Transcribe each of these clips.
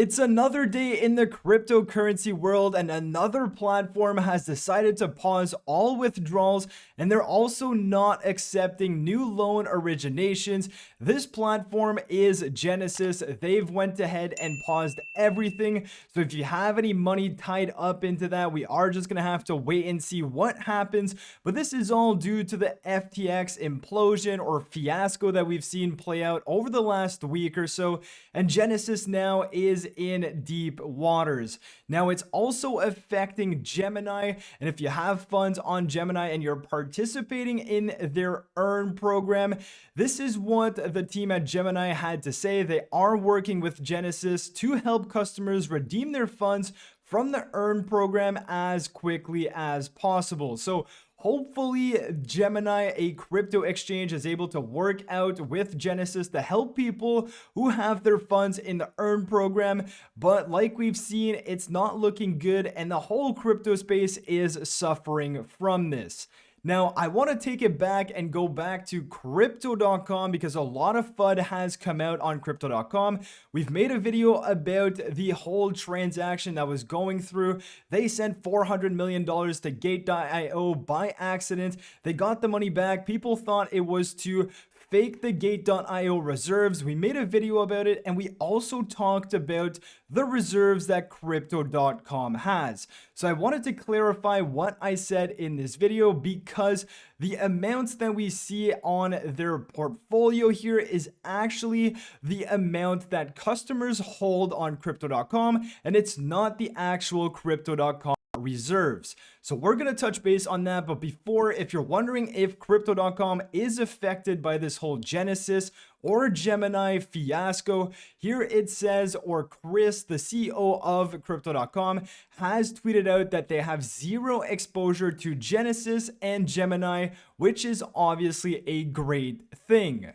It's another day in the cryptocurrency world, and another platform has decided to pause all withdrawals, and they're also not accepting new loan originations. This platform is Genesis. They've went ahead and paused everything. So if you have any money tied up into that, we are just going to have to wait and see what happens. But this is all due to the FTX implosion or fiasco that we've seen play out over the last week or so. And Genesis now is in deep waters. Now it's also affecting Gemini, and if you have funds on Gemini and you're participating in their earn program, this is what the team at Gemini had to say. They are working with Genesis to help customers redeem their funds from the earn program as quickly as possible. So hopefully Gemini, a crypto exchange, is able to work out with Genesis to help people who have their funds in the earn program. But like we've seen, it's not looking good, and the whole crypto space is suffering from this. Now, I want to take it back and go back to crypto.com because a lot of FUD has come out on crypto.com. We've made a video about the whole transaction that was going through. They sent $400 million to Gate.io by accident. They got the money back. People thought it was to fake the Gate.io reserves. We made a video about it, and we also talked about the reserves that crypto.com has. So I wanted to clarify what I said in this video because the amounts that we see on their portfolio here is actually the amount that customers hold on crypto.com, and it's not the actual crypto.com reserves. So we're going to touch base on that. But before, if you're wondering if crypto.com is affected by this whole Genesis or Gemini fiasco, here it says, or Chris, the CEO of crypto.com, has tweeted out that they have zero exposure to Genesis and Gemini, which is obviously a great thing.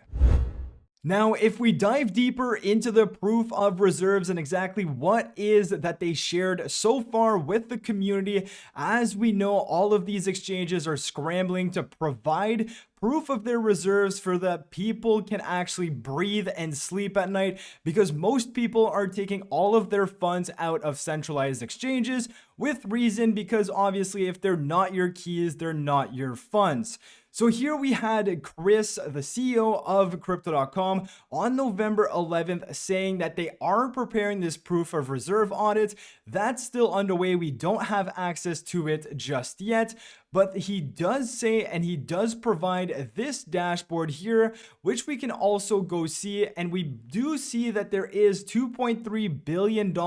Now, if we dive deeper into the proof of reserves and exactly what is that they shared so far with the community, as we know, all of these exchanges are scrambling to provide proof of their reserves for that people can actually breathe and sleep at night, because most people are taking all of their funds out of centralized exchanges with reason, because obviously if they're not your keys, they're not your funds. So here we had Chris, the CEO of crypto.com, on November 11th saying that they are preparing this proof of reserve audit. That's still underway. We don't have access to it just yet. But he does say, and he does provide this dashboard here, which we can also go see. And we do see that there is $2.3 billion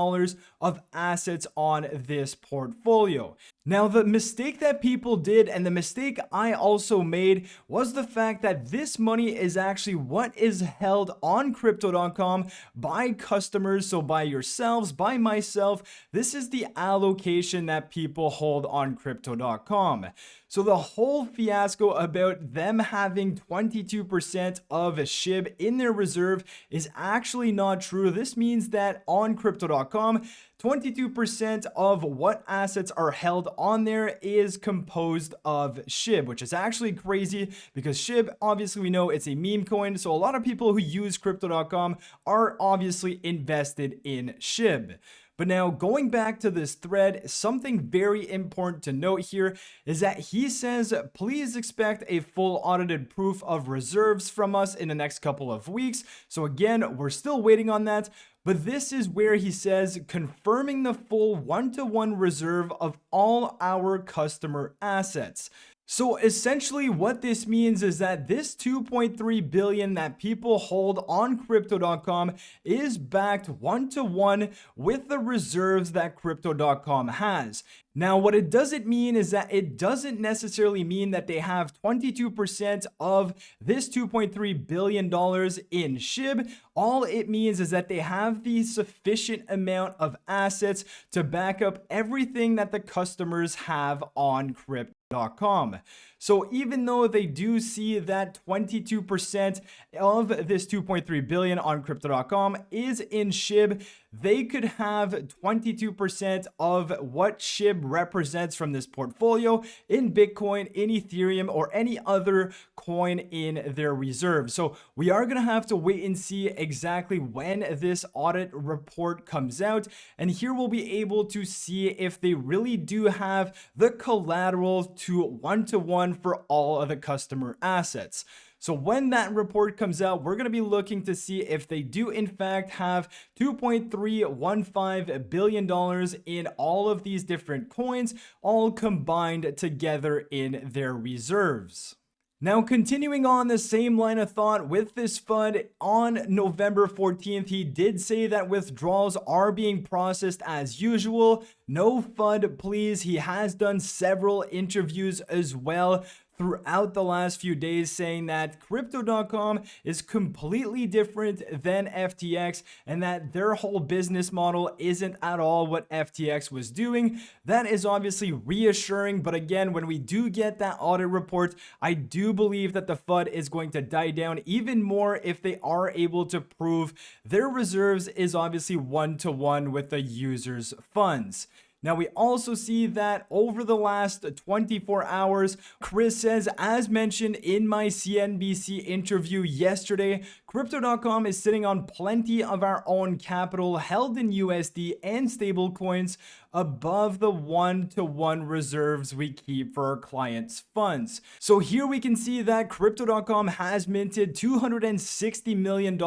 of assets on this portfolio. Now, the mistake that people did, and the mistake I also made, was the fact that this money is actually what is held on crypto.com by customers. So by yourselves, by myself, this is the allocation that people hold on crypto.com. So the whole fiasco about them having 22% of SHIB in their reserve is actually not true. This means that on crypto.com, 22% of what assets are held on there is composed of SHIB, which is actually crazy because SHIB, obviously we know it's a meme coin. So a lot of people who use crypto.com are obviously invested in SHIB. But now going back to this thread, something very important to note here is that he says, please expect a full audited proof of reserves from us in the next couple of weeks. So again, we're still waiting on that. But this is where he says, confirming the full one-to-one reserve of all our customer assets. So essentially what this means is that this 2.3 billion that people hold on crypto.com is backed one-to-one with the reserves that crypto.com has. Now, what it doesn't mean is that it doesn't necessarily mean that they have 22% of this $2.3 billion in SHIB. All it means is that they have the sufficient amount of assets to back up everything that the customers have on crypto. Crypto.com. So even though they do see that 22% of this 2.3 billion on Crypto.com is in SHIB, they could have 22% of what SHIB represents from this portfolio in Bitcoin, in Ethereum, or any other coin in their reserve. So we are going to have to wait and see exactly when this audit report comes out. And here we'll be able to see if they really do have the collateral to one-to-one for all of the customer assets. So when that report comes out, we're going to be looking to see if they do in fact have $2.315 billion in all of these different coins, all combined together in their reserves. Now, continuing on the same line of thought with this fund, on November 14th, he did say that withdrawals are being processed as usual. No FUD, please. He has done several interviews as well throughout the last few days saying that Crypto.com is completely different than FTX and that their whole business model isn't at all what FTX was doing. That is obviously reassuring, but again, when we do get that audit report, I do believe that the FUD is going to die down even more if they are able to prove their reserves is obviously one-to-one with the user's funds. Now, we also see that over the last 24 hours, Chris says, as mentioned in my CNBC interview yesterday, Crypto.com is sitting on plenty of our own capital held in USD and stablecoins above the one-to-one reserves we keep for our clients' funds. So here we can see that Crypto.com has minted $260 million of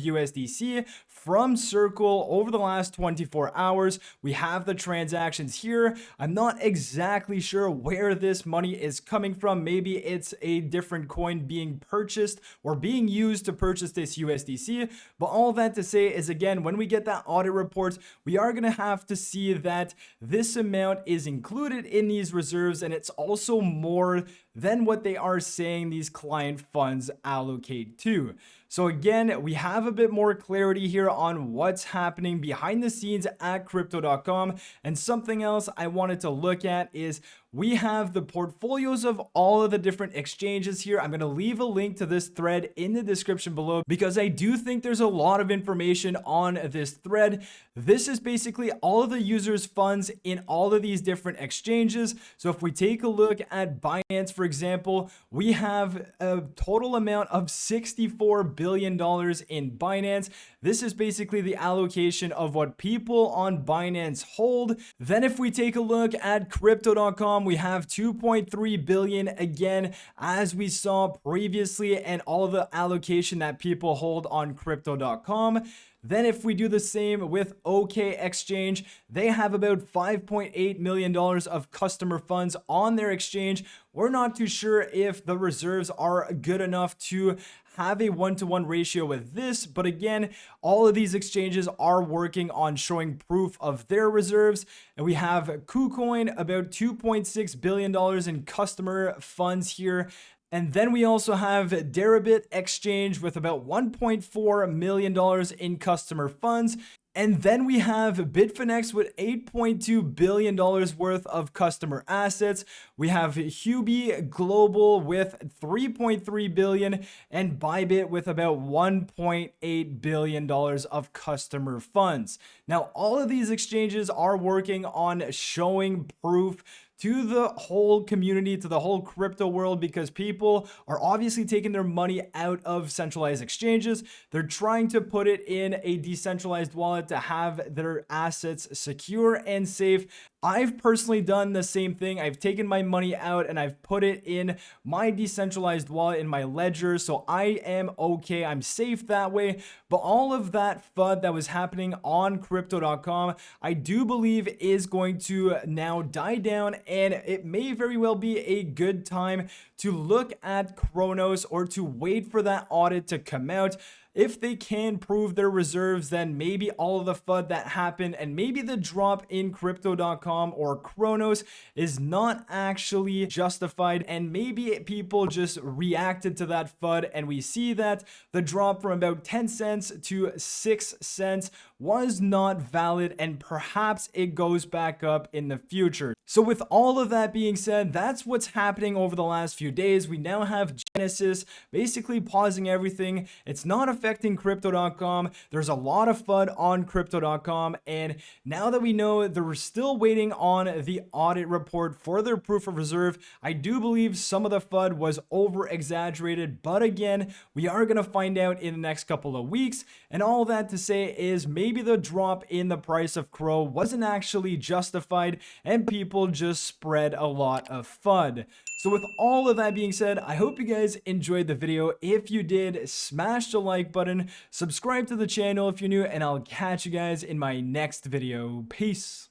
USDC from Circle over the last 24 hours. We have the transactions here. I'm not exactly sure where this money is coming from. Maybe it's a different coin being purchased or being used to purchase this USDC. But all that to say is, again, when we get that audit report, we are going to have to see that this amount is included in these reserves, and it's also more than what they are saying these client funds allocate to. So again, we have a bit more clarity here on what's happening behind the scenes at Crypto.com. And something else I wanted to look at is we have the portfolios of all of the different exchanges here. I'm going to leave a link to this thread in the description below because I do think there's a lot of information on this thread. This is basically all of the users' funds in all of these different exchanges. So if we take a look at Binance, for example, we have a total amount of $64 billion in Binance. This is basically the allocation of what people on Binance hold. Then if we take a look at Crypto.com, we have 2.3 billion again, as we saw previously, and all of the allocation that people hold on Crypto.com. Then if we do the same with OK Exchange, they have about $5.8 million of customer funds on their exchange. We're not too sure if the reserves are good enough to have a one-to-one ratio with this, but again, all of these exchanges are working on showing proof of their reserves. And we have KuCoin, about $2.6 billion in customer funds here. And then we also have Deribit Exchange with about $1.4 million in customer funds. And then we have Bitfinex with $8.2 billion worth of customer assets. We have Huobi Global with $3.3 billion and Bybit with about $1.8 billion of customer funds. Now, all of these exchanges are working on showing proof to the whole community, to the whole crypto world, because people are obviously taking their money out of centralized exchanges. They're trying to put it in a decentralized wallet to have their assets secure and safe. I've personally done the same thing. I've taken my money out and I've put it in my decentralized wallet in my ledger. So I am okay. I'm safe that way. But all of that FUD that was happening on Crypto.com, I do believe is going to now die down, and it may very well be a good time to look at Kronos or to wait for that audit to come out. if they can prove their reserves, then maybe all of the FUD that happened and maybe the drop in crypto.com or Chronos is not actually justified, and maybe people just reacted to that FUD, and we see that the drop from about 10 cents to 6 cents was not valid, and perhaps it goes back up in the future. So with all of that being said, that's what's happening over the last few days. We now have Genesis basically pausing everything. It's not affecting crypto.com. There's a lot of FUD on crypto.com, and now that we know they're still waiting on the audit report for their proof of reserve, I do believe some of the FUD was over exaggerated, but again, we are going to find out in the next couple of weeks. And all that to say is maybe the drop in the price of Crow wasn't actually justified and people just spread a lot of FUD. So with all of that being said, I hope you guys enjoyed the video. If you did, smash the like button, subscribe to the channel if you're new, and I'll catch you guys in my next video. Peace.